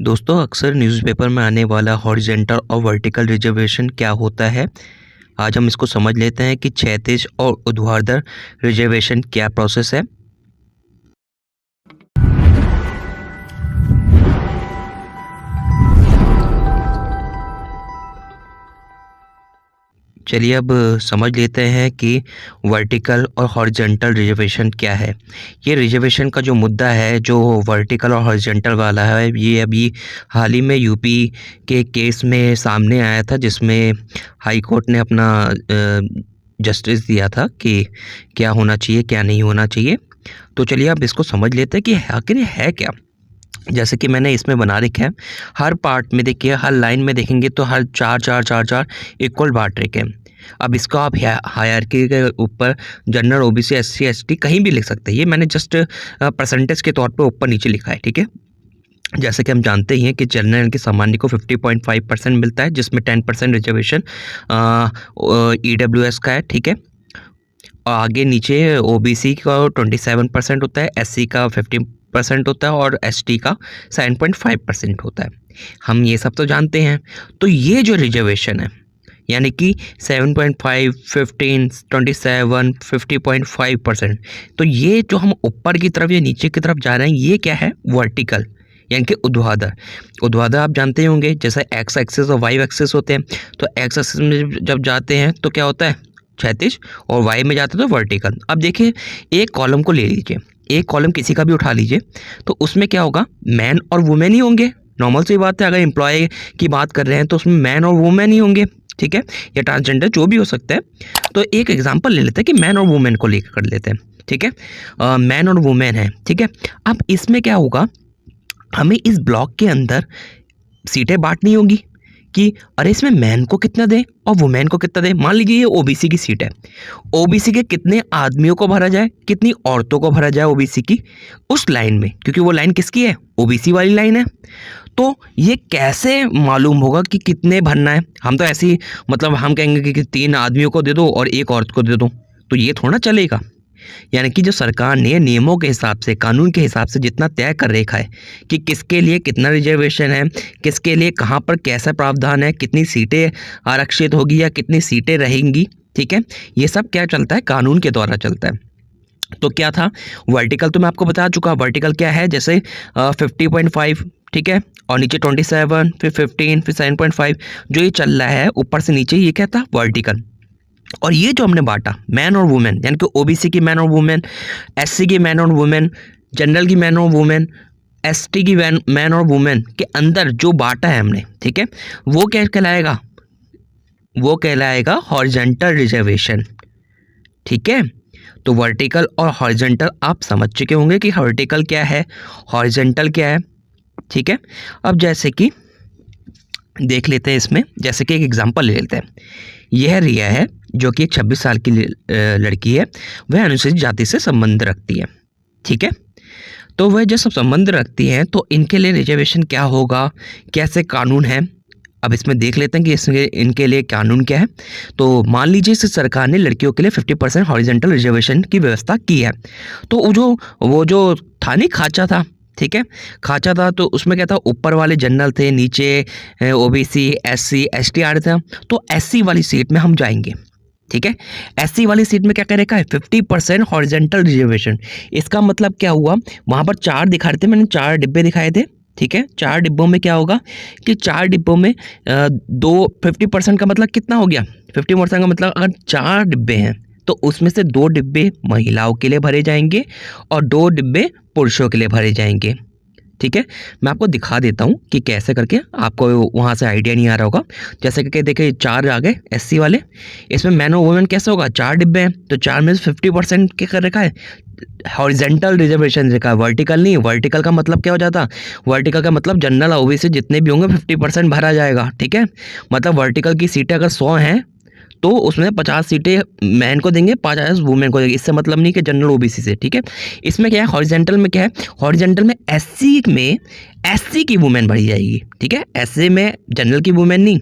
दोस्तों अक्सर न्यूज़पेपर में आने वाला हॉरिजॉन्टल और वर्टिकल रिजर्वेशन क्या होता है। आज हम इसको समझ लेते हैं कि क्षैतिज और ऊर्ध्वाधर रिजर्वेशन क्या प्रोसेस है। चलिए अब समझ लेते हैं कि वर्टिकल और हॉरिजॉन्टल रिजर्वेशन क्या है। ये रिजर्वेशन का जो मुद्दा है, जो वर्टिकल और हॉरिजॉन्टल वाला है, ये अभी हाल ही में यूपी के केस में सामने आया था, जिसमें हाई कोर्ट ने अपना जस्टिस दिया था कि क्या होना चाहिए, क्या नहीं होना चाहिए। तो चलिए अब इसको समझ लेते हैं कि आखिर ये है क्या। जैसे कि मैंने इसमें बना रखा है, हर पार्ट में देखिए, हर लाइन में देखेंगे तो हर चार चार चार चार इक्वल बांट रखे हैं। अब इसको आप हायरार्की के ऊपर जनरल, ओबीसी, एससी, एसटी कहीं भी लिख सकते हैं। ये मैंने जस्ट परसेंटेज के तौर पे ऊपर नीचे लिखा है, ठीक है। जैसे कि हम जानते ही हैं कि जनरल के सामान्य को 50.5% मिलता है, जिसमें 10% रिजर्वेशन ईडब्ल्यूएस का है, ठीक है। और आगे नीचे ओबीसी का 27% होता है, एससी का 15% होता है और एसटी का 7.5% होता है। हम ये सब तो जानते हैं। तो ये जो रिजर्वेशन है, यानी कि 7.5, 15, 27, 50.5%, तो ये जो हम ऊपर की तरफ या नीचे की तरफ जा रहे हैं, ये क्या है? वर्टिकल, यानी कि ऊर्ध्वाधर। ऊर्ध्वाधर आप जानते होंगे, जैसे एक्स एक्सिस और वाई एक्सिस होते हैं। तो एक्स एक्सिस में जब जाते हैं तो क्या होता है? क्षैतिज, और वाई में जाते हैं तो वर्टिकल। अब देखिए, एक कॉलम को ले लीजिए, एक कॉलम किसी का भी उठा लीजिए, तो उसमें क्या होगा? मैन और वुमेन ही होंगे। नॉर्मल सी बात है, अगर एम्प्लॉय की बात कर रहे हैं तो उसमें मैन और वुमेन ही होंगे, ठीक है, या ट्रांसजेंडर जो भी हो सकता है। तो एक एग्जांपल ले लेते हैं कि मैन और वुमेन को लेकर कर लेते हैं, ठीक है। मैन और वुमेन है, ठीक है। अब इसमें क्या होगा? हमें इस ब्लॉक के अंदर सीटें बांटनी होगी कि अरे इसमें मैन को कितना दें और वुमेन को कितना दें। मान लीजिए ये ओबीसी की सीट है, ओबीसी के कितने आदमियों को भरा जाए, कितनी औरतों को भरा जाए ओबीसी की उस लाइन में, क्योंकि वो लाइन किसकी है? ओबीसी वाली लाइन है। तो ये कैसे मालूम होगा कि कितने भरना है? हम तो ऐसे ही, मतलब हम कहेंगे कि 3 आदमियों को दे दो और 1 औरत को दे दो, तो ये थोड़ा चलेगा। यानी कि जो सरकार ने नियमों के हिसाब से, कानून के हिसाब से जितना तय कर रखा है कि किसके लिए कितना रिजर्वेशन है, किसके लिए कहाँ पर कैसा प्रावधान है, कितनी सीटें आरक्षित होगी या कितनी सीटें रहेंगी, ठीक है, ये सब क्या चलता है? कानून के द्वारा चलता है। तो क्या था? वर्टिकल तो मैं आपको बता चुका। वर्टिकल क्या है? जैसे 50.5, ठीक है, और नीचे 27, फिर 15, फिर 7.5, जो ये चल रहा है ऊपर से नीचे, ये क्या था? वर्टिकल। और ये जो हमने बांटा, मैन और वुमेन, यानी कि ओबीसी की मैन और वुमेन, एससी की मैन और वुमेन, जनरल की मैन और वुमेन, एसटी की मैन और वुमेन के अंदर जो बांटा है हमने, ठीक है, वो क्या कहलाएगा? वो कहलाएगा हॉरिजॉन्टल रिजर्वेशन, ठीक है। तो वर्टिकल और हॉरिजॉन्टल आप समझ चुके होंगे कि वर्टिकल क्या है, हॉरिजॉन्टल क्या है, ठीक है। अब जैसे कि देख लेते हैं इसमें, जैसे कि एक एग्जांपल ले लेते हैं। यह रिया है, जो कि एक 26 साल की लड़की है। वह अनुसूचित जाति से संबंध रखती है, ठीक है। तो वह जब संबंध रखती हैं तो इनके लिए रिजर्वेशन क्या होगा, कैसे कानून है? अब इसमें देख लेते हैं कि इसके इनके लिए कानून क्या है। तो मान लीजिए इस सरकार ने लड़कियों के लिए 50% हॉरिजॉन्टल रिजर्वेशन की व्यवस्था की है। तो वो जो था नहीं, खाचा था, ठीक है, खाचा था, तो उसमें क्या था? ऊपर वाले जनरल थे, नीचे ओबीसी, एससी, एसटी आ रहे थे। तो एससी वाली सीट में हम जाएंगे, ठीक है। एससी वाली सीट में क्या कह रखा है? 50% हॉरिजॉन्टल रिजर्वेशन। इसका मतलब क्या हुआ? वहाँ पर 4 दिखा रहे थे, मैंने 4 डिब्बे दिखाए थे, ठीक है। 4 डिब्बों में क्या होगा कि 4 डिब्बों में 50% का मतलब कितना हो गया? 50% का मतलब अगर 4 डिब्बे हैं तो उसमें से 2 डिब्बे महिलाओं के लिए भरे जाएंगे और 2 डिब्बे पुरुषों के लिए भरे जाएंगे, ठीक है। मैं आपको दिखा देता हूँ कि कैसे करके, आपको वहाँ से आइडिया नहीं आ रहा होगा। जैसे कि देखिए 4 आ गए एससी वाले, इसमें मैन और वुमेन कैसे होगा? 4 डिब्बे हैं, तो 4 में से 50% क्या कर रखा है? हॉरिजॉन्टल रिजर्वेशन रखा है, वर्टिकल नहीं। वर्टिकल का मतलब क्या हो जाता? वर्टिकल का मतलब जनरल ओबीसी जितने भी होंगे 50% भरा जाएगा, ठीक है। मतलब वर्टिकल की सीटें अगर 100 हैं तो उसमें 50 सीटें मैन को देंगे, 50 वुमेन को देंगे। इससे मतलब नहीं कि जनरल ओबीसी से, ठीक है। इसमें क्या है? हॉरिजॉन्टल में क्या है? हॉरिजॉन्टल में एससी की वुमेन भरी जाएगी, ठीक है। एससी में जनरल की वुमेन नहीं,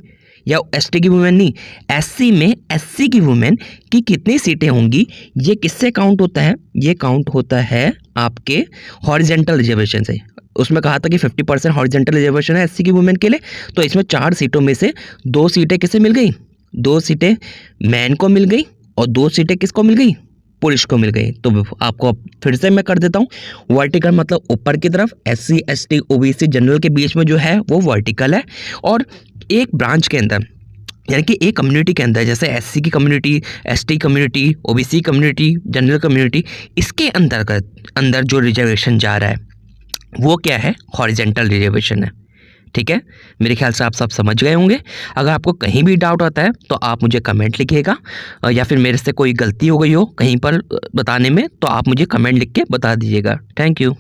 या एसटी की वुमेन नहीं, एससी में एससी की वुमेन की कितनी सीटें होंगी, ये किससे काउंट होता है? ये काउंट होता है आपके हॉरिजॉन्टल रिजर्वेशन से। उसमें कहा था कि 50% हॉरिजॉन्टल रिजर्वेशन है एससी की वुमेन के लिए, तो इसमें 4 सीटों में से 2 सीटें किसे मिल गई? 2 सीटें मैन को मिल गई और 2 सीटें किसको मिल गई? पुरुष को मिल गई। तो आपको फिर से मैं कर देता हूँ, वर्टिकल मतलब ऊपर की तरफ, एससी एसटी ओबीसी जनरल के बीच में जो है वो वर्टिकल है, और एक ब्रांच के अंदर यानी कि एक कम्युनिटी के अंदर, जैसे एससी की community, ST community, OBC community, general community, इसके अंदर जो रिजर्वेशन जा रहा है वो क्या है? हॉरिजॉन्टल रिजर्वेशन है। ठीक है, मेरे ख्याल से आप सब समझ गए होंगे। अगर आपको कहीं भी डाउट आता है तो आप मुझे कमेंट लिखिएगा, या फिर मेरे से कोई गलती हो गई हो कहीं पर बताने में तो आप मुझे कमेंट लिख के बता दीजिएगा। Thank you.